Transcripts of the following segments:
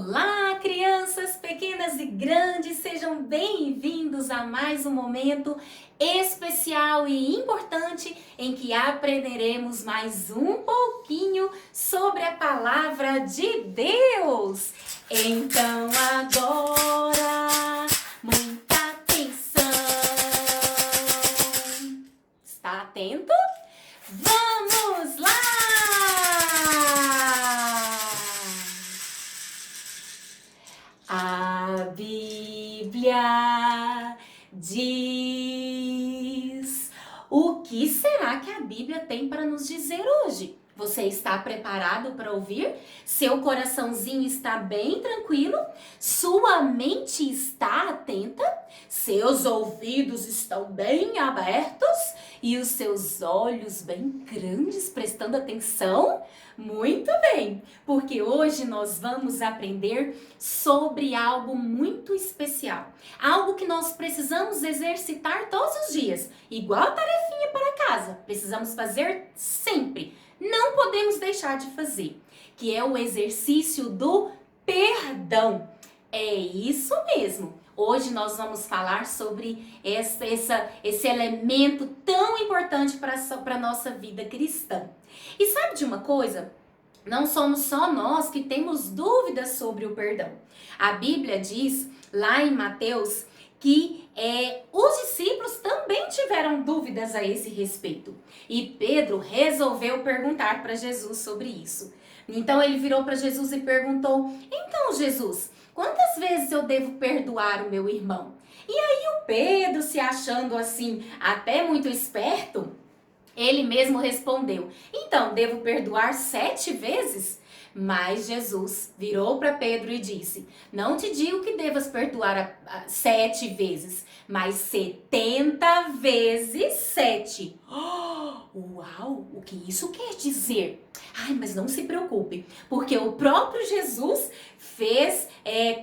Olá, crianças pequenas e grandes, sejam bem-vindos a mais um momento especial e importante em que aprenderemos mais um pouquinho sobre a palavra de Deus. Então agora, muita atenção. Está atento? Vamos lá! A Bíblia diz: o que será que a Bíblia tem para nos dizer hoje? Você está preparado para ouvir? Seu coraçãozinho está bem tranquilo? Sua mente está atenta? Seus ouvidos estão bem abertos? E os seus olhos bem grandes prestando atenção? Muito bem, porque hoje nós vamos aprender sobre algo muito especial. Algo que nós precisamos exercitar todos os dias, igual a tarefinha para casa. Precisamos fazer sempre. Não podemos deixar de fazer, que é o exercício do perdão. É isso mesmo. Hoje nós vamos falar sobre esse elemento tão importante para a nossa vida cristã. E sabe de uma coisa? Não somos só nós que temos dúvidas sobre o perdão. A Bíblia diz lá em Mateus que os discípulos também tiveram dúvidas a esse respeito. E Pedro resolveu perguntar para Jesus sobre isso. Então ele virou para Jesus e perguntou: então, Jesus, quantas vezes eu devo perdoar o meu irmão? E aí o Pedro, se achando assim até muito esperto, ele mesmo respondeu: então, devo perdoar 7 vezes? Mas Jesus virou para Pedro e disse: não te digo que devas perdoar 7 vezes, mas 70 vezes 7. Uau! O que isso quer dizer? Ai, mas não se preocupe, porque o próprio Jesus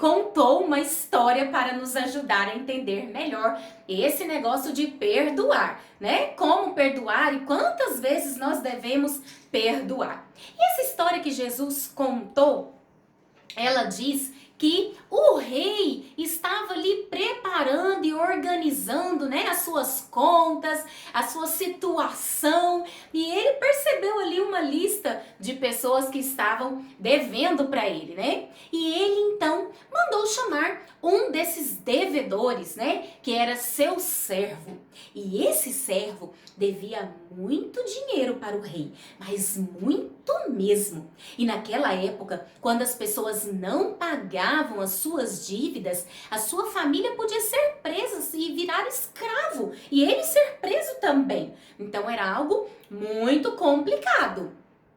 contou uma história para nos ajudar a entender melhor esse negócio de perdoar, né? Como perdoar e quantas vezes nós devemos perdoar. E essa história que Jesus contou, ela diz que o rei estava ali preparando e organizando, né, as suas contas, a sua situação, e ele percebeu ali uma lista de pessoas que estavam devendo para ele, né? E ele então mandou chamar um desses devedores, né, que era seu servo. E esse servo devia muito dinheiro para o rei, mas muito mesmo. E naquela época, quando as pessoas não pagavam as suas dívidas, a sua família podia ser presa e virar escravo, e ele ser preso também. Então era algo muito complicado.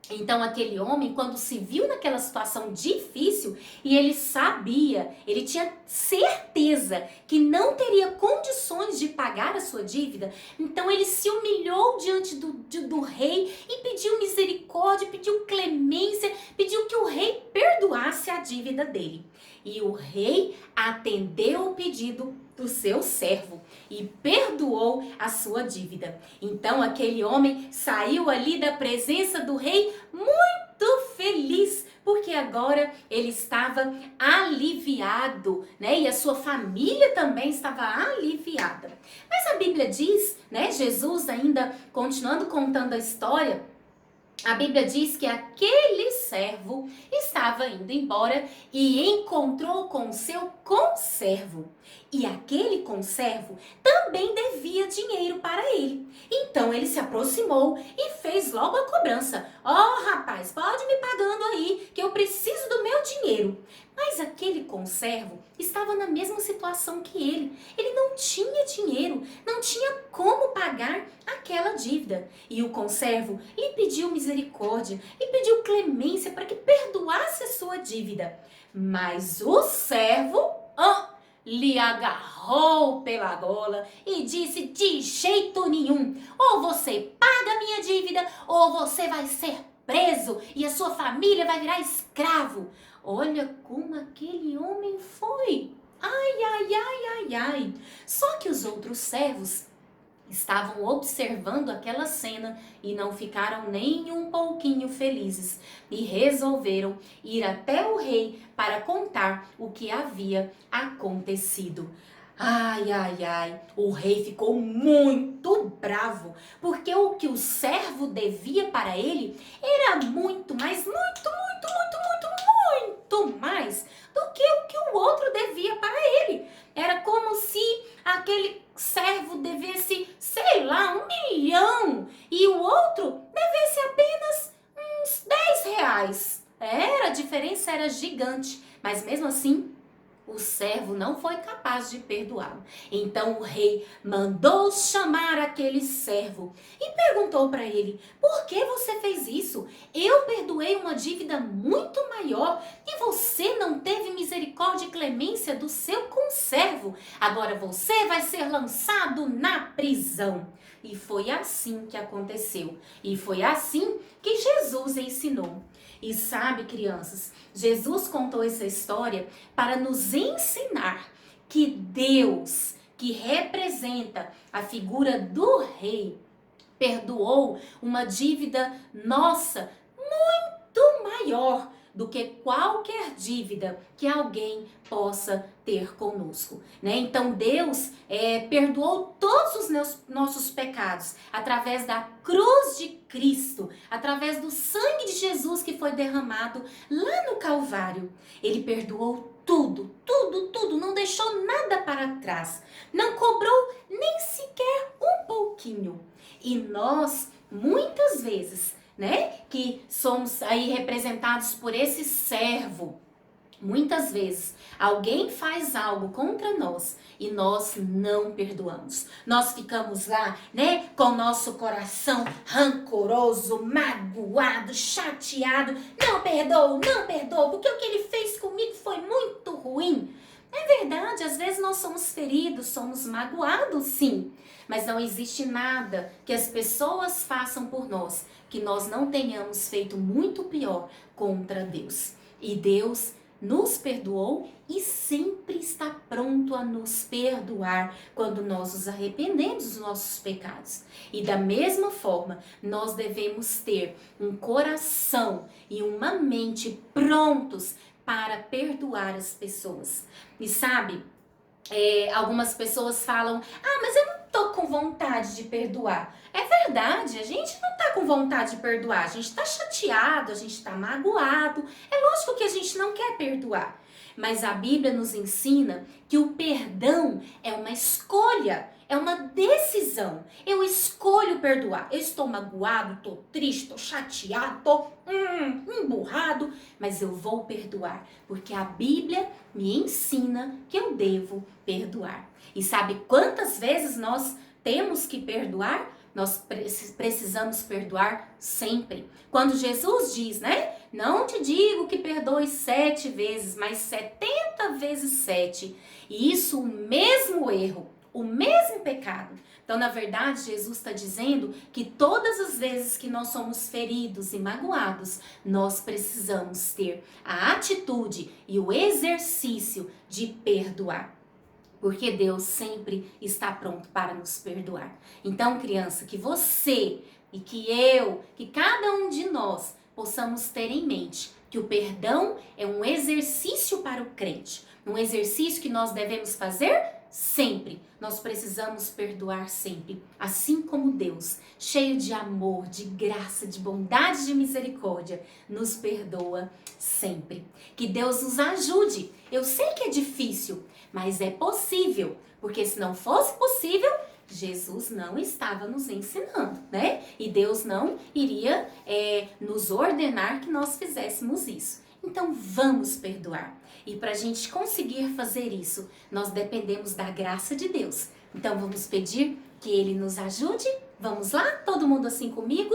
Então aquele homem, quando se viu naquela situação difícil, e ele sabia, ele tinha certeza que não teria condições de pagar a sua dívida, então ele se humilhou diante do rei e pediu misericórdia, pediu clemência, pediu que o rei perdoasse a dívida dele. E o rei atendeu o pedido do seu servo e perdoou a sua dívida. Então aquele homem saiu ali da presença do rei muito feliz, porque agora ele estava aliviado, né? E a sua família também estava aliviada. Mas a Bíblia diz, né? Jesus ainda continuando contando a história, a Bíblia diz que aquele servo estava indo embora e encontrou com seu conservo. E aquele conservo também devia dinheiro para ele. Então ele se aproximou e fez logo a cobrança. Rapaz, pode me pagando aí, que eu preciso do meu dinheiro. Mas aquele conservo estava na mesma situação que ele. Ele não tinha dinheiro, não tinha como pagar aquela dívida. E o conservo lhe pediu misericórdia, lhe pediu clemência para que perdoasse a sua dívida. Mas o servo lhe agarrou pela gola e disse: de jeito nenhum, ou você paga a minha dívida, ou você vai ser preso e a sua família vai virar escravo. Olha como aquele homem foi. Ai, ai, ai, ai, ai. Só que os outros servos estavam observando aquela cena e não ficaram nem um pouquinho felizes e resolveram ir até o rei para contar o que havia acontecido. Ai, ai, ai, o rei ficou muito bravo, porque o que o servo devia para ele era muito, mas muito mais do que o que o outro devia para ele. Era como se aquele servo devesse, sei lá, 1 milhão e o outro devesse apenas uns 10 reais. A diferença era gigante, mas mesmo assim o servo não foi capaz de perdoá-lo. Então o rei mandou chamar aquele servo e perguntou para ele: por que você fez isso? Eu perdoei uma dívida muito maior e você não teve misericórdia e clemência do seu conservo. Agora você vai ser lançado na prisão. E foi assim que aconteceu. E foi assim que Jesus ensinou. E sabe, crianças, Jesus contou essa história para nos ensinar que Deus, que representa a figura do rei, perdoou uma dívida nossa muito maior do que qualquer dívida que alguém possa ter conosco, né? Então Deus perdoou todos os nossos pecados através da cruz de Cristo, através do sangue de Jesus que foi derramado lá no Calvário. Ele perdoou tudo, não deixou nada para trás, não cobrou nem sequer um pouquinho. E nós, muitas vezes, né, que somos aí representados por esse servo, muitas vezes alguém faz algo contra nós e nós não perdoamos. Nós ficamos lá, né, com o nosso coração rancoroso, magoado, chateado. Não perdoo, porque o que ele fez comigo foi muito ruim. É verdade, às vezes nós somos feridos, somos magoados, sim. Mas não existe nada que as pessoas façam por nós que nós não tenhamos feito muito pior contra Deus. E Deus nos perdoou e sempre está pronto a nos perdoar quando nós nos arrependemos dos nossos pecados. E da mesma forma, nós devemos ter um coração e uma mente prontos para perdoar as pessoas. E sabe, algumas pessoas falam: ah, mas eu não tô com vontade de perdoar. É verdade, a gente não tá com vontade de perdoar, a gente tá chateado, a gente tá magoado. É lógico que a gente não quer perdoar. Mas a Bíblia nos ensina que o perdão é uma escolha, é uma decisão. Eu escolho perdoar. Eu estou magoado, estou triste, estou chateado, estou emburrado, mas eu vou perdoar, porque a Bíblia me ensina que eu devo perdoar. E sabe quantas vezes nós temos que perdoar? Nós precisamos perdoar sempre. Quando Jesus diz, né? Não te digo que perdoe 7 vezes, mas 70 vezes 7. E isso, o mesmo erro, o mesmo pecado. Então, na verdade, Jesus está dizendo que todas as vezes que nós somos feridos e magoados, nós precisamos ter a atitude e o exercício de perdoar. Porque Deus sempre está pronto para nos perdoar. Então, criança, que você e que eu, que cada um de nós possamos ter em mente que o perdão é um exercício para o crente. Um exercício que nós devemos fazer sempre. Nós precisamos perdoar sempre. Assim como Deus, cheio de amor, de graça, de bondade, de misericórdia, nos perdoa sempre. Que Deus nos ajude. Eu sei que é difícil, mas é possível, porque se não fosse possível, Jesus não estava nos ensinando, né? E Deus não iria nos ordenar que nós fizéssemos isso. Então vamos perdoar. E para a gente conseguir fazer isso, nós dependemos da graça de Deus. Então vamos pedir que Ele nos ajude? Vamos lá? Todo mundo assim comigo?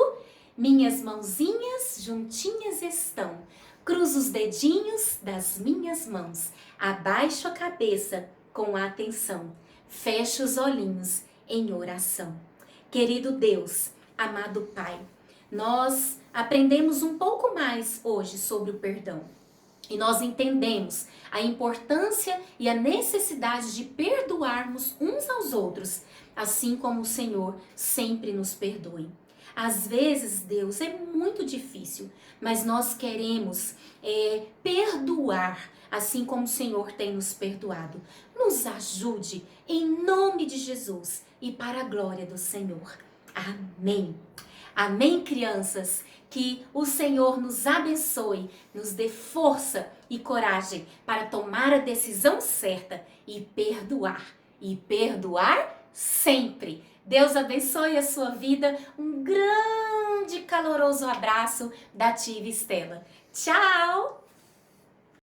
Minhas mãozinhas juntinhas estão. Cruzo os dedinhos das minhas mãos. Abaixo a cabeça com atenção. Fecho os olhinhos em oração. Querido Deus, amado Pai, nós aprendemos um pouco mais hoje sobre o perdão. E nós entendemos a importância e a necessidade de perdoarmos uns aos outros, assim como o Senhor sempre nos perdoe. Às vezes, Deus, é muito difícil, mas nós queremos perdoar, assim como o Senhor tem nos perdoado. Nos ajude, em nome de Jesus e para a glória do Senhor. Amém. Amém, crianças? Que o Senhor nos abençoe, nos dê força e coragem para tomar a decisão certa e perdoar. E perdoar sempre. Deus abençoe a sua vida. Um grande caloroso abraço da tia Estela. Tchau!